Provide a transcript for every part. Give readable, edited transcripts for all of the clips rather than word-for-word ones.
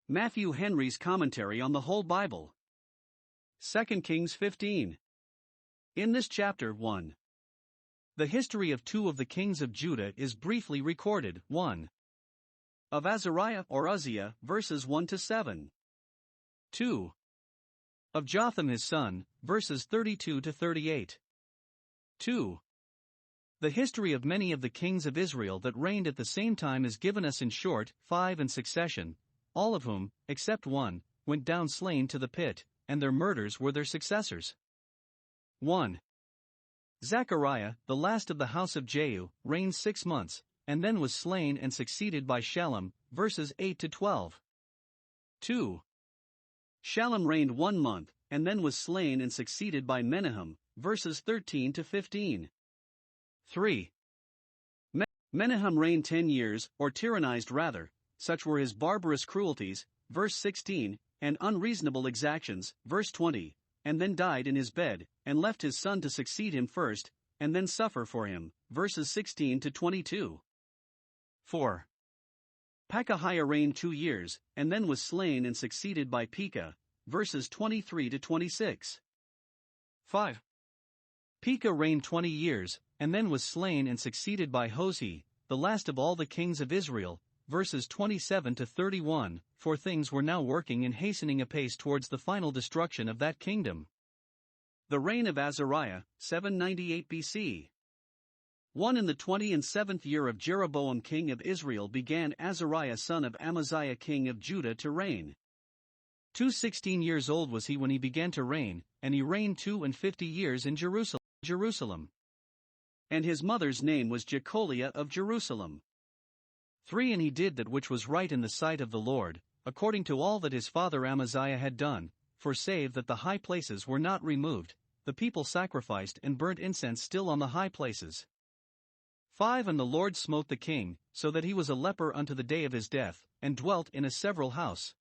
Matthew Henry's Commentary on the Whole Bible. 2 Kings 15. In this chapter 1. The history of two of the kings of Judah is briefly recorded. 1. Of Azariah or Uzziah, verses 1 to 7. 2. Of Jotham his son, verses 32 to 38. 2. The history of many of the kings of Israel that reigned at the same time is given us in short, 5 in succession, all of whom, except one, went down slain to the pit, and their murders were their successors. 1. Zechariah, the last of the house of Jehu, reigned 6 months, and then was slain and succeeded by Shalom, verses 8 to 12. 2. Shalom reigned 1 month, and then was slain and succeeded by Menahem, verses 13 to 15. 3. Menahem reigned 10 years, or tyrannized rather, such were his barbarous cruelties, verse 16, and unreasonable exactions, verse 20, and then died in his bed, and left his son to succeed him first, and then suffer for him, verses 16 to 22. 4. Pekahiah reigned 2 years, and then was slain and succeeded by Pekah, verses 23 to 26. 5. Pekah reigned 20 years, and then was slain and succeeded by Hoshea, the last of all the kings of Israel, verses 27 to 31, for things were now working in hastening apace towards the final destruction of that kingdom. The reign of Azariah, 798 BC. 1. In the 27th year of Jeroboam king of Israel began Azariah son of Amaziah king of Judah to reign. 16 years old was he when he began to reign, and he reigned 52 years in Jerusalem. And his mother's name was Jecholiah of Jerusalem. 3. And he did that which was right in the sight of the Lord, according to all that his father Amaziah had done, for save that the high places were not removed, the people sacrificed and burnt incense still on the high places. 5. And the Lord smote the king, so that he was a leper unto the day of his death, and dwelt in a several house.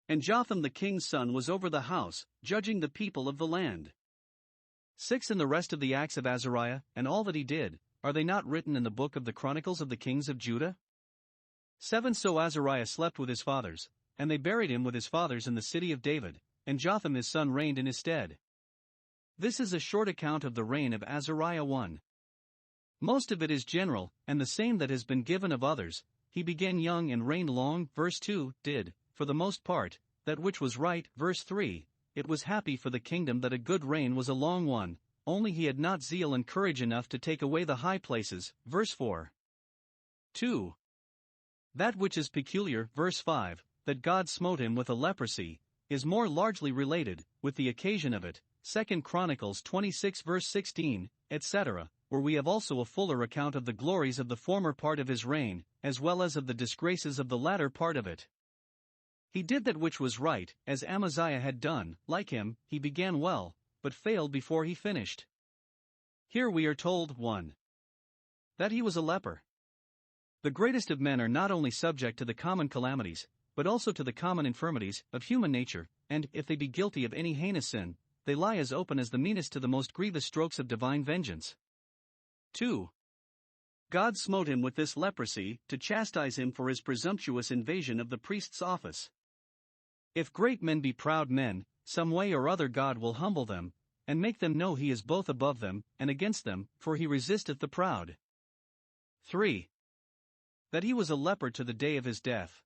And Jotham the king's son was over the house, judging the people of the land. 6. And the rest of the acts of Azariah, and all that he did, are they not written in the book of the Chronicles of the kings of Judah? 7. So Azariah slept with his fathers, and they buried him with his fathers in the city of David, and Jotham his son reigned in his stead. This is a short account of the reign of Azariah 1. Most of it is general, and the same that has been given of others. He began young and reigned long, verse 2, did, for the most part, that which was right, verse 3, it was happy for the kingdom that a good reign was a long one, only he had not zeal and courage enough to take away the high places, verse 4. 2. That which is peculiar, verse 5, that God smote him with a leprosy, is more largely related, with the occasion of it, 2 Chronicles 26 verse 16, etc., where we have also a fuller account of the glories of the former part of his reign, as well as of the disgraces of the latter part of it. He did that which was right, as Amaziah had done. Like him, he began well, but failed before he finished. Here we are told, 1. That he was a leper. The greatest of men are not only subject to the common calamities, but also to the common infirmities of human nature, and, if they be guilty of any heinous sin, they lie as open as the meanest to the most grievous strokes of divine vengeance. 2. God smote him with this leprosy, to chastise him for his presumptuous invasion of the priest's office. If great men be proud men, some way or other God will humble them, and make them know he is both above them and against them, for he resisteth the proud. 3. That he was a leper to the day of his death.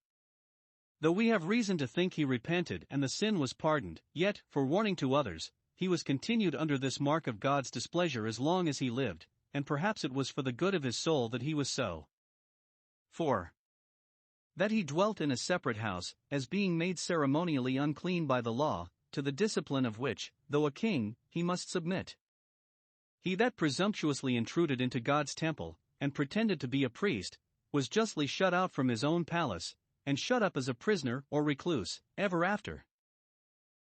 Though we have reason to think he repented and the sin was pardoned, yet, for warning to others, he was continued under this mark of God's displeasure as long as he lived, and perhaps it was for the good of his soul that he was so. 4. That he dwelt in a separate house, as being made ceremonially unclean by the law, to the discipline of which, though a king, he must submit. He that presumptuously intruded into God's temple, and pretended to be a priest, was justly shut out from his own palace, and shut up as a prisoner or recluse, ever after.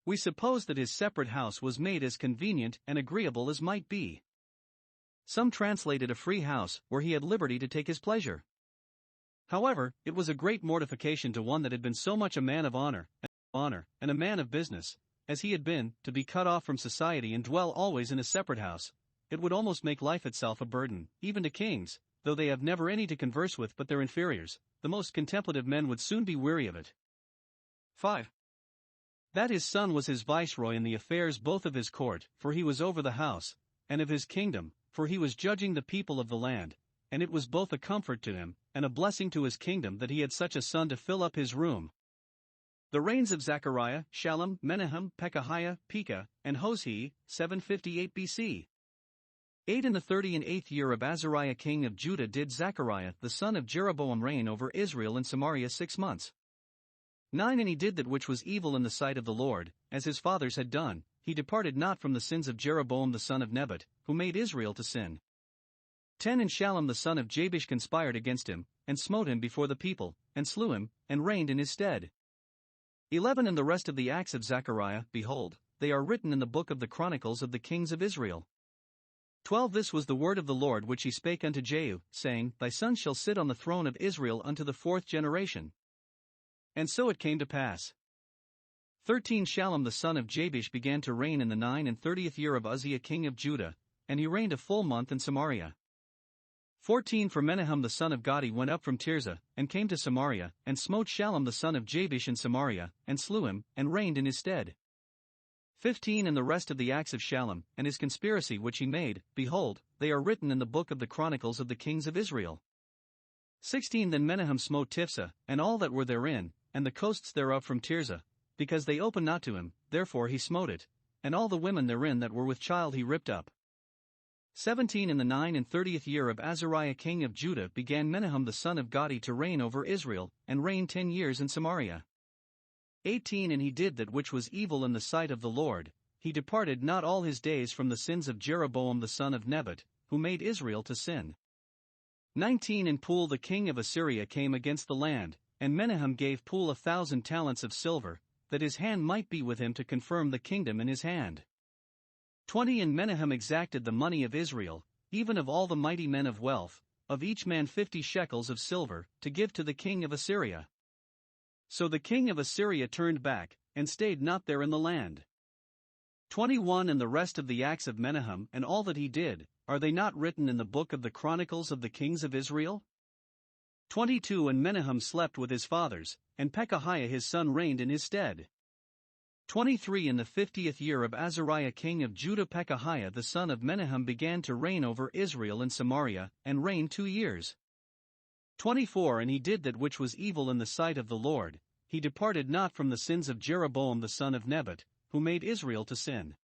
We suppose that his separate house was made as convenient and agreeable as might be. Some translate it a free house, where he had liberty to take his pleasure. However, it was a great mortification to one that had been so much a man of honor, and a man of business, as he had been, to be cut off from society and dwell always in a separate house. It would almost make life itself a burden, even to kings, though they have never any to converse with but their inferiors. The most contemplative men would soon be weary of it. 5. That his son was his viceroy in the affairs both of his court, for he was over the house, and of his kingdom, for he was judging the people of the land, and it was both a comfort to him, and a blessing to his kingdom that he had such a son to fill up his room. The reigns of Zechariah, Shalom, Menahem, Pekahiah, Pekah, and Hoshea, 758 BC. 8. In the 38th year of Azariah king of Judah did Zechariah the son of Jeroboam reign over Israel and Samaria 6 months. 9. And he did that which was evil in the sight of the Lord, as his fathers had done, he departed not from the sins of Jeroboam the son of Nebat, who made Israel to sin. 10. And Shalom the son of Jabesh conspired against him, and smote him before the people, and slew him, and reigned in his stead. 11. And the rest of the acts of Zechariah, behold, they are written in the book of the Chronicles of the kings of Israel. 12. This was the word of the Lord which he spake unto Jehu, saying, Thy son shall sit on the throne of Israel unto the 4th generation. And so it came to pass. 13. Shalom the son of Jabesh began to reign in the 39th year of Uzziah king of Judah, and he reigned a full month in Samaria. 14. For Menahem the son of Gadi went up from Tirzah, and came to Samaria, and smote Shalom the son of Jabesh in Samaria, and slew him, and reigned in his stead. 15. And the rest of the acts of Shalom, and his conspiracy which he made, behold, they are written in the book of the Chronicles of the kings of Israel. 16. Then Menahem smote Tiphsah, and all that were therein, and the coasts thereof from Tirzah, because they opened not to him, therefore he smote it, and all the women therein that were with child he ripped up. 17. In the 39th year of Azariah king of Judah began Menahem the son of Gadi to reign over Israel, and reigned 10 years in Samaria. 18. And he did that which was evil in the sight of the Lord, he departed not all his days from the sins of Jeroboam the son of Nebat, who made Israel to sin. 19. And Pul the king of Assyria came against the land, and Menahem gave Pul 1,000 talents of silver, that his hand might be with him to confirm the kingdom in his hand. 20. And Menahem exacted the money of Israel, even of all the mighty men of wealth, of each man 50 shekels of silver, to give to the king of Assyria. So the king of Assyria turned back, and stayed not there in the land. 21. And the rest of the acts of Menahem and all that he did, are they not written in the book of the Chronicles of the kings of Israel? 22. And Menahem slept with his fathers, and Pekahiah his son reigned in his stead. 23. In the 50th year of Azariah king of Judah Pekahiah the son of Menahem began to reign over Israel and Samaria, and reigned 2 years. 24. And he did that which was evil in the sight of the Lord, he departed not from the sins of Jeroboam the son of Nebat, who made Israel to sin.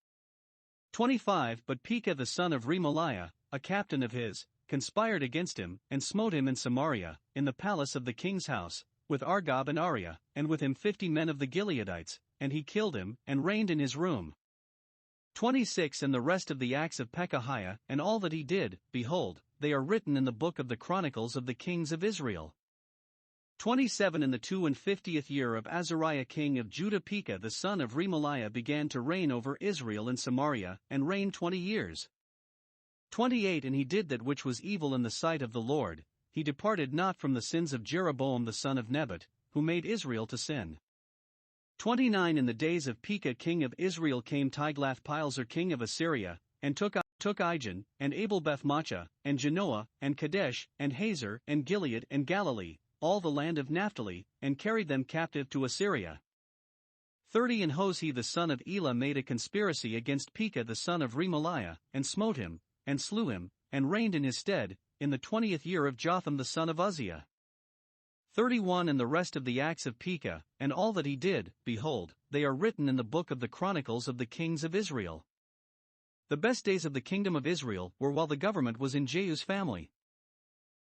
25. But Pekah the son of Remaliah, a captain of his, conspired against him, and smote him in Samaria, in the palace of the king's house, with Argob and Ariah, and with him 50 men of the Gileadites, and he killed him, and reigned in his room. 26. And the rest of the acts of Pekahiah, and all that he did, behold, they are written in the book of the Chronicles of the kings of Israel. 27. In the 52nd year of Azariah king of Judah Pekah the son of Remaliah began to reign over Israel and Samaria, and reigned 20 years. 28. And he did that which was evil in the sight of the Lord, he departed not from the sins of Jeroboam the son of Nebat, who made Israel to sin. 29. In the days of Pekah king of Israel came Tiglath-Pileser king of Assyria, and took Ijon, and Abel-Beth-Maachah, and Genoa, and Kadesh, and Hazor, and Gilead, and Galilee, all the land of Naphtali, and carried them captive to Assyria. 30. And Hoshea the son of Elah made a conspiracy against Pekah the son of Remaliah, and smote him, and slew him, and reigned in his stead, in the 20th year of Jotham the son of Uzziah. 31. And the rest of the acts of Pekah, and all that he did, behold, they are written in the book of the Chronicles of the kings of Israel. The best days of the kingdom of Israel were while the government was in Jehu's family.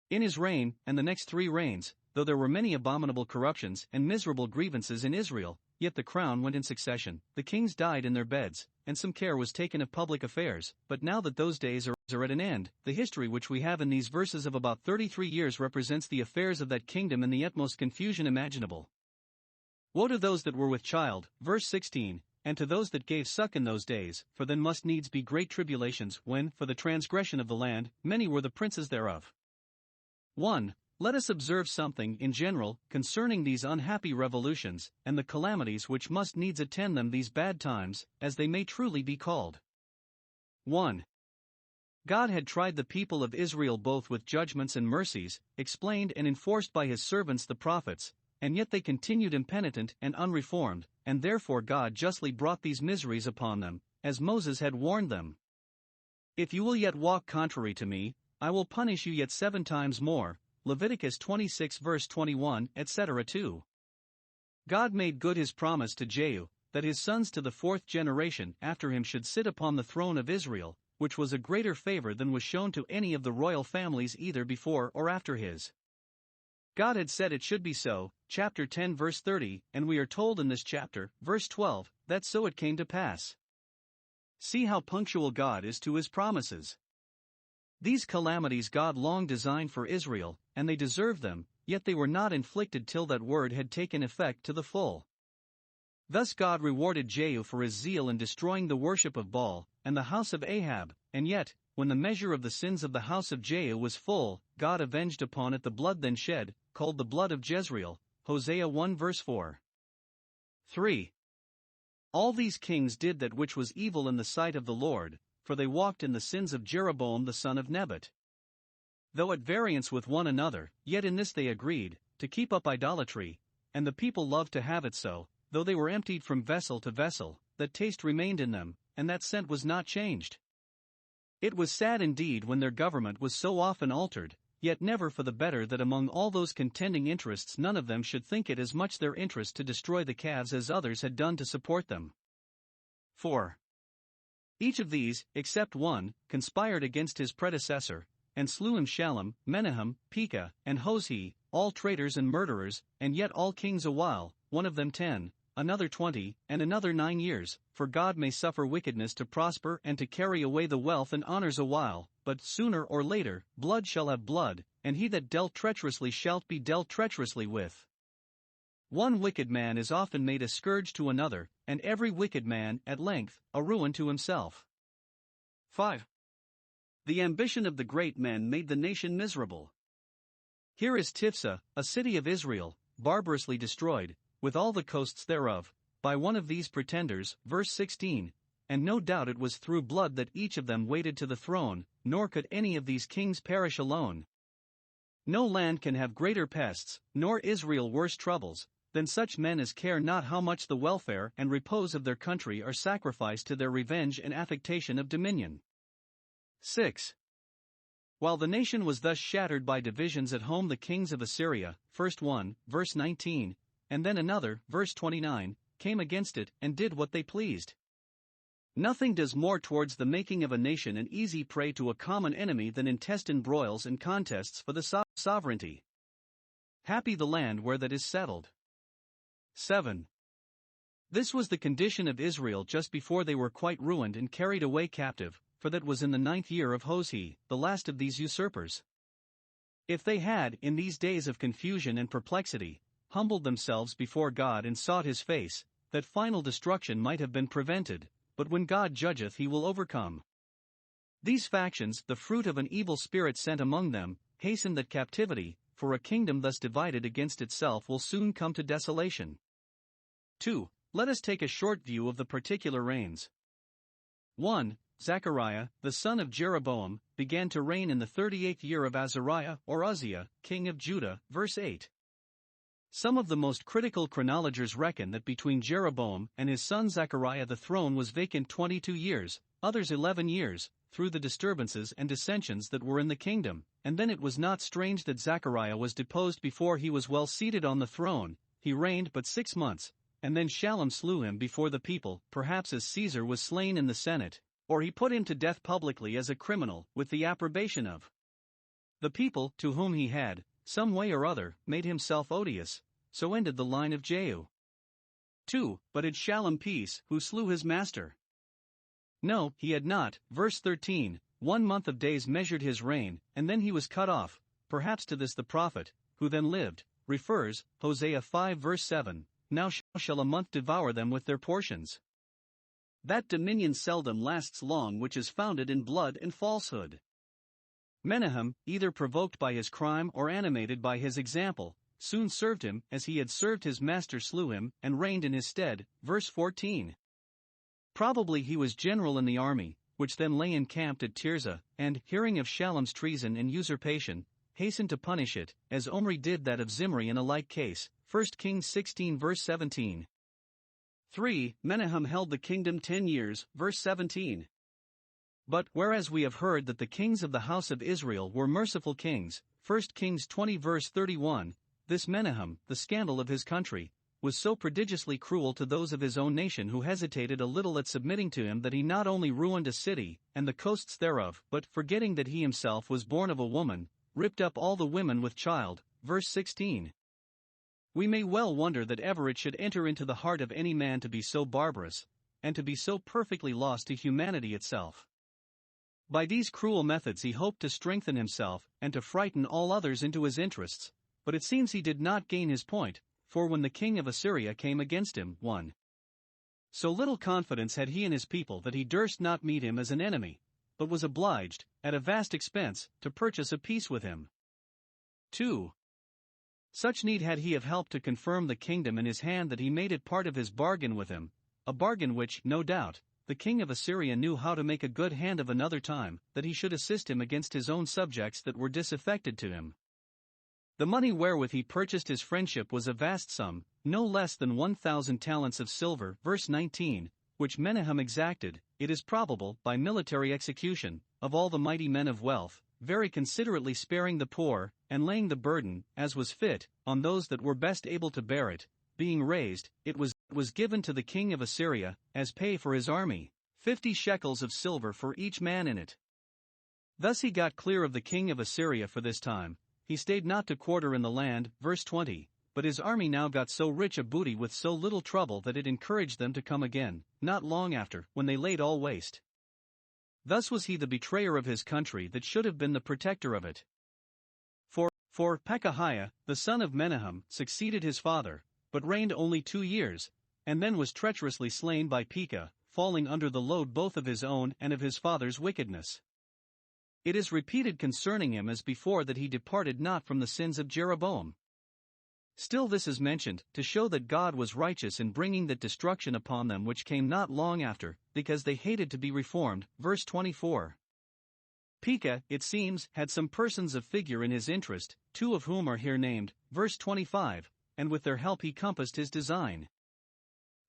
In his reign, and the next 3 reigns, though there were many abominable corruptions and miserable grievances in Israel, yet the crown went in succession, the kings died in their beds, and some care was taken of public affairs. But now that those days are at an end, the history which we have in these verses of about 33 years represents the affairs of that kingdom in the utmost confusion imaginable. Woe to those that were with child, verse 16, and to those that gave suck in those days, for then must needs be great tribulations, when, for the transgression of the land, many were the princes thereof. 1. Let us observe something in general concerning these unhappy revolutions, and the calamities which must needs attend them, these bad times, as they may truly be called. 1. God had tried the people of Israel both with judgments and mercies, explained and enforced by his servants the prophets, and yet they continued impenitent and unreformed, and therefore God justly brought these miseries upon them, as Moses had warned them. If you will yet walk contrary to me, I will punish you yet 7 times more, Leviticus 26 verse 21, etc. 2. God made good his promise to Jehu, that his sons to the 4th generation after him should sit upon the throne of Israel, which was a greater favor than was shown to any of the royal families either before or after his. God had said it should be so, chapter 10 verse 30, and we are told in this chapter, verse 12, that so it came to pass. See how punctual God is to his promises. These calamities God long designed for Israel, and they deserved them, yet they were not inflicted till that word had taken effect to the full. Thus God rewarded Jehu for his zeal in destroying the worship of Baal, and the house of Ahab, and yet, when the measure of the sins of the house of Jehu was full, God avenged upon it the blood then shed, called the blood of Jezreel, Hosea 1 verse 4. 3. All these kings did that which was evil in the sight of the Lord, for they walked in the sins of Jeroboam the son of Nebat. Though at variance with one another, yet in this they agreed, to keep up idolatry, and the people loved to have it so, though they were emptied from vessel to vessel, that taste remained in them, and that scent was not changed. It was sad indeed when their government was so often altered, yet never for the better that among all those contending interests none of them should think it as much their interest to destroy the calves as others had done to support them. 4. Each of these, except one, conspired against his predecessor, and slew him Shalom, Menahem, Pekah, and Hoshea, all traitors and murderers, and yet all kings a while, one of them 10, another 20, and another 9 years, for God may suffer wickedness to prosper and to carry away the wealth and honors a while, but sooner or later, blood shall have blood, and he that dealt treacherously shalt be dealt treacherously with. One wicked man is often made a scourge to another, and every wicked man, at length, a ruin to himself. 5. The ambition of the great men made the nation miserable. Here is Tifsa, a city of Israel, barbarously destroyed, with all the coasts thereof, by one of these pretenders, verse 16, and no doubt it was through blood that each of them waited to the throne, nor could any of these kings perish alone. No land can have greater pests, nor Israel worse troubles, than such men as care not how much the welfare and repose of their country are sacrificed to their revenge and affectation of dominion. 6. While the nation was thus shattered by divisions at home, the kings of Assyria, first one, verse 19, and then another, verse 29, came against it and did what they pleased. Nothing does more towards the making of a nation an easy prey to a common enemy than intestine broils and contests for the sovereignty. Happy the land where that is settled. 7. This was the condition of Israel just before they were quite ruined and carried away captive, for that was in the 9th year of Hoshea, the last of these usurpers. If they had, in these days of confusion and perplexity, humbled themselves before God and sought his face, that final destruction might have been prevented, but when God judgeth he will overcome. These factions, the fruit of an evil spirit sent among them, hasten that captivity, for a kingdom thus divided against itself will soon come to desolation. 2. Let us take a short view of the particular reigns. 1. Zechariah, the son of Jeroboam, began to reign in the 38th year of Azariah or Uzziah, king of Judah, verse 8. Some of the most critical chronologers reckon that between Jeroboam and his son Zechariah the throne was vacant 22 years, others 11 years, through the disturbances and dissensions that were in the kingdom, and then it was not strange that Zechariah was deposed before he was well seated on the throne. He reigned but 6 months, and then Shalom slew him before the people, perhaps as Caesar was slain in the Senate, or he put him to death publicly as a criminal, with the approbation of the people, to whom he had, some way or other, made himself odious. So ended the line of Jehu. 2. But had Shalom peace, who slew his master? No, he had not. Verse 13, 1 month of days measured his reign, and then he was cut off. Perhaps to this the prophet, who then lived, refers, Hosea 5 verse 7, now shall a month devour them with their portions. That dominion seldom lasts long which is founded in blood and falsehood. Menahem, either provoked by his crime or animated by his example, soon served him as he had served his master, slew him, and reigned in his stead, verse 14. Probably he was general in the army, which then lay encamped at Tirzah, and, hearing of Shalom's treason and usurpation, hastened to punish it, as Omri did that of Zimri in a like case. 1 Kings 16 verse 17. 3. Menahem held the kingdom 10 years, verse 17. But, whereas we have heard that the kings of the house of Israel were merciful kings, 1 Kings 20 verse 31, this Menahem, the scandal of his country, was so prodigiously cruel to those of his own nation who hesitated a little at submitting to him that he not only ruined a city, and the coasts thereof, but, forgetting that he himself was born of a woman, ripped up all the women with child, verse 16. We may well wonder that ever it should enter into the heart of any man to be so barbarous, and to be so perfectly lost to humanity itself. By these cruel methods he hoped to strengthen himself, and to frighten all others into his interests, but it seems he did not gain his point, for when the king of Assyria came against him, 1. So little confidence had he in his people that he durst not meet him as an enemy, but was obliged, at a vast expense, to purchase a peace with him. 2. Such need had he of help to confirm the kingdom in his hand that he made it part of his bargain with him, a bargain which, no doubt, the king of Assyria knew how to make a good hand of another time, that he should assist him against his own subjects that were disaffected to him. The money wherewith he purchased his friendship was a vast sum, no less than 1,000 talents of silver, verse 19, which Menahem exacted, it is probable, by military execution, of all the mighty men of wealth, very considerately sparing the poor, and laying the burden, as was fit, on those that were best able to bear it. Being raised, it was given to the king of Assyria, as pay for his army, 50 shekels of silver for each man in it. Thus he got clear of the king of Assyria for this time. He stayed not to quarter in the land, verse 20, but his army now got so rich a booty with so little trouble that it encouraged them to come again, not long after, when they laid all waste. Thus was he the betrayer of his country that should have been the protector of it. For Pekahiah, the son of Menahem, succeeded his father, but reigned only 2 years, and then was treacherously slain by Pekah, falling under the load both of his own and of his father's wickedness. It is repeated concerning him as before that he departed not from the sins of Jeroboam. Still this is mentioned, to show that God was righteous in bringing that destruction upon them which came not long after, because they hated to be reformed, verse 24. Pekah, it seems, had some persons of figure in his interest, 2 of whom are here named, verse 25, and with their help he compassed his design.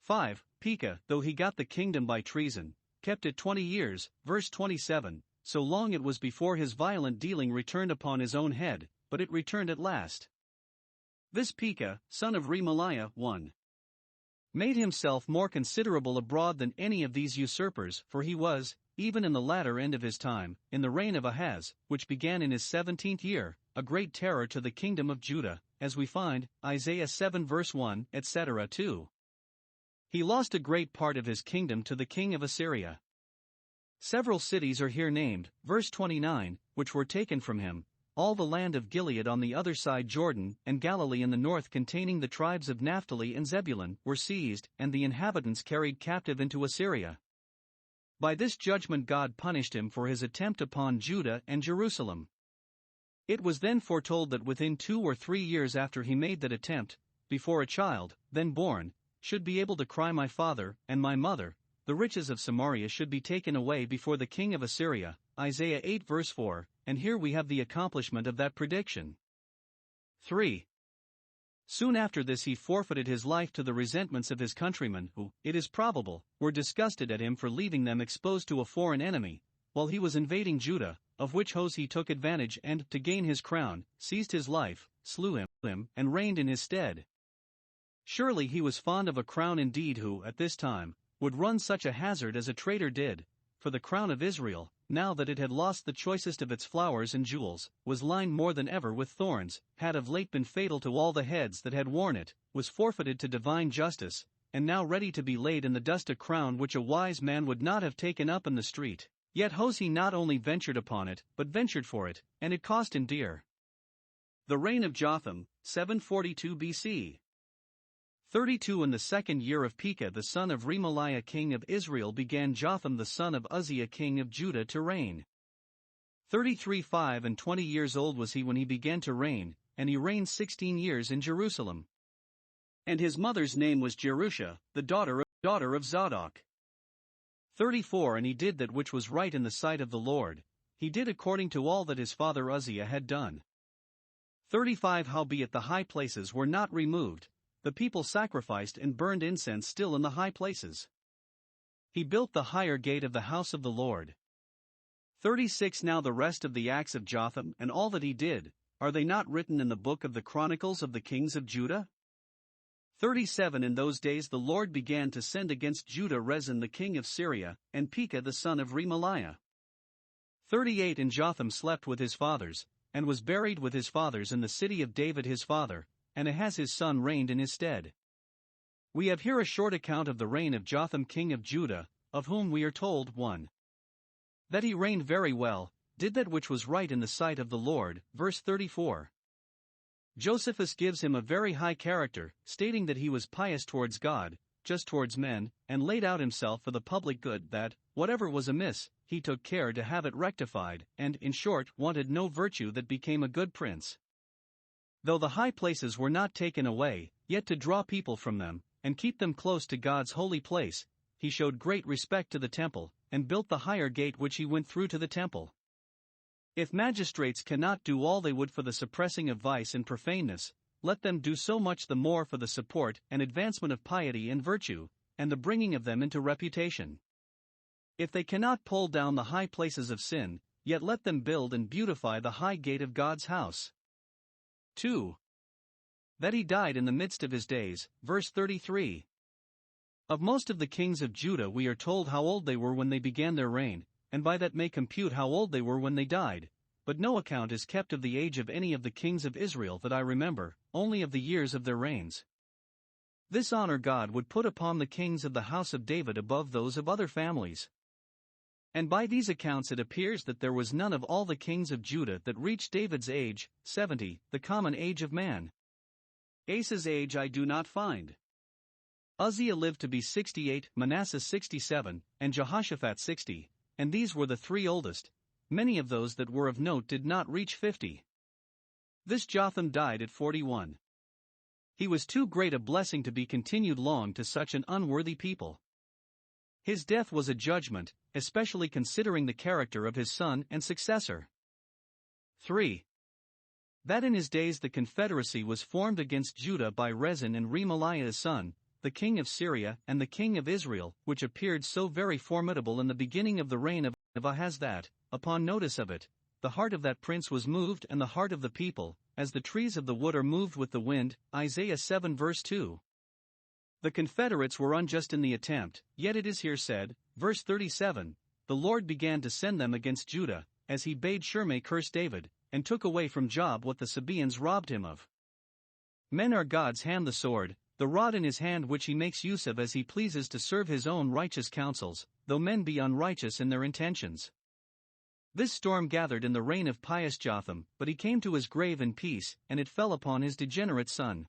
5. Pekah, though he got the kingdom by treason, kept it 20 years, verse 27, so long it was before his violent dealing returned upon his own head, but it returned at last. This Pekah, son of Remaliah, 1. Made himself more considerable abroad than any of these usurpers, for he was, even in the latter end of his time, in the reign of Ahaz, which began in his 17th year, a great terror to the kingdom of Judah, as we find, Isaiah 7 verse 1, etc. 2. He lost a great part of his kingdom to the king of Assyria. Several cities are here named, verse 29, which were taken from him, all the land of Gilead on the other side Jordan, and Galilee in the north containing the tribes of Naphtali and Zebulun, were seized, and the inhabitants carried captive into Assyria. By this judgment God punished him for his attempt upon Judah and Jerusalem. It was then foretold that within 2 or 3 years after he made that attempt, before a child, then born, should be able to cry my father and my mother, the riches of Samaria should be taken away before the king of Assyria, Isaiah 8 verse 4, and here we have the accomplishment of that prediction. 3. Soon after this he forfeited his life to the resentments of his countrymen who, it is probable, were disgusted at him for leaving them exposed to a foreign enemy, while he was invading Judah, of which host he took advantage and, to gain his crown, seized his life, slew him, and reigned in his stead. Surely he was fond of a crown indeed who, at this time, would run such a hazard as a traitor did, for the crown of Israel, now that it had lost the choicest of its flowers and jewels, was lined more than ever with thorns, had of late been fatal to all the heads that had worn it, was forfeited to divine justice, and now ready to be laid in the dust, a crown which a wise man would not have taken up in the street. Yet Hosea not only ventured upon it, but ventured for it, and it cost him dear. The reign of Jotham, 742 BC. 32 in the 2nd year of Pekah the son of Remaliah king of Israel began Jotham the son of Uzziah king of Judah to reign. 33 5 years old was he when he began to reign, and he reigned 16 years in Jerusalem. And his mother's name was Jerusha, the daughter of Zadok. 34 And he did that which was right in the sight of the Lord, he did according to all that his father Uzziah had done. 35 Howbeit the high places were not removed, the people sacrificed and burned incense still in the high places. He built the higher gate of the house of the Lord. 36 Now the rest of the acts of Jotham and all that he did, are they not written in the book of the Chronicles of the kings of Judah? 37 In those days the Lord began to send against Judah Rezin the king of Syria, and Pekah the son of Remaliah. 38 And Jotham slept with his fathers, and was buried with his fathers in the city of David his father, and Ahaz his son reigned in his stead. We have here a short account of the reign of Jotham king of Judah, of whom we are told 1. That he reigned very well, did that which was right in the sight of the Lord, verse 34. Josephus gives him a very high character, stating that he was pious towards God, just towards men, and laid out himself for the public good, that, whatever was amiss, he took care to have it rectified, and, in short, wanted no virtue that became a good prince. Though the high places were not taken away, yet to draw people from them, and keep them close to God's holy place, he showed great respect to the temple, and built the higher gate which he went through to the temple. If magistrates cannot do all they would for the suppressing of vice and profaneness, let them do so much the more for the support and advancement of piety and virtue, and the bringing of them into reputation. If they cannot pull down the high places of sin, yet let them build and beautify the high gate of God's house. 2. That he died in the midst of his days, verse 33. Of most of the kings of Judah we are told how old they were when they began their reign, and by that may compute how old they were when they died, but no account is kept of the age of any of the kings of Israel that I remember, only of the years of their reigns. This honor God would put upon the kings of the house of David above those of other families. And by these accounts it appears that there was none of all the kings of Judah that reached David's age, 70, the common age of man. Asa's age I do not find. Uzziah lived to be 68, Manasseh 67, and Jehoshaphat 60, and these were the three oldest. Many of those that were of note did not reach 50. This Jotham died at 41. He was too great a blessing to be continued long to such an unworthy people. His death was a judgment, especially considering the character of his son and successor. 3. That in his days the confederacy was formed against Judah by Rezin and Remaliah his son, the king of Syria and the king of Israel, which appeared so very formidable in the beginning of the reign of Ahaz that, upon notice of it, the heart of that prince was moved and the heart of the people, as the trees of the wood are moved with the wind, Isaiah 7 verse 2. The confederates were unjust in the attempt, yet it is here said, verse 37, the Lord began to send them against Judah, as he bade Shimei curse David, and took away from Job what the Sabaeans robbed him of. Men are God's hand, the sword, the rod in his hand which he makes use of as he pleases to serve his own righteous counsels, though men be unrighteous in their intentions. This storm gathered in the reign of pious Jotham, but he came to his grave in peace, and it fell upon his degenerate son.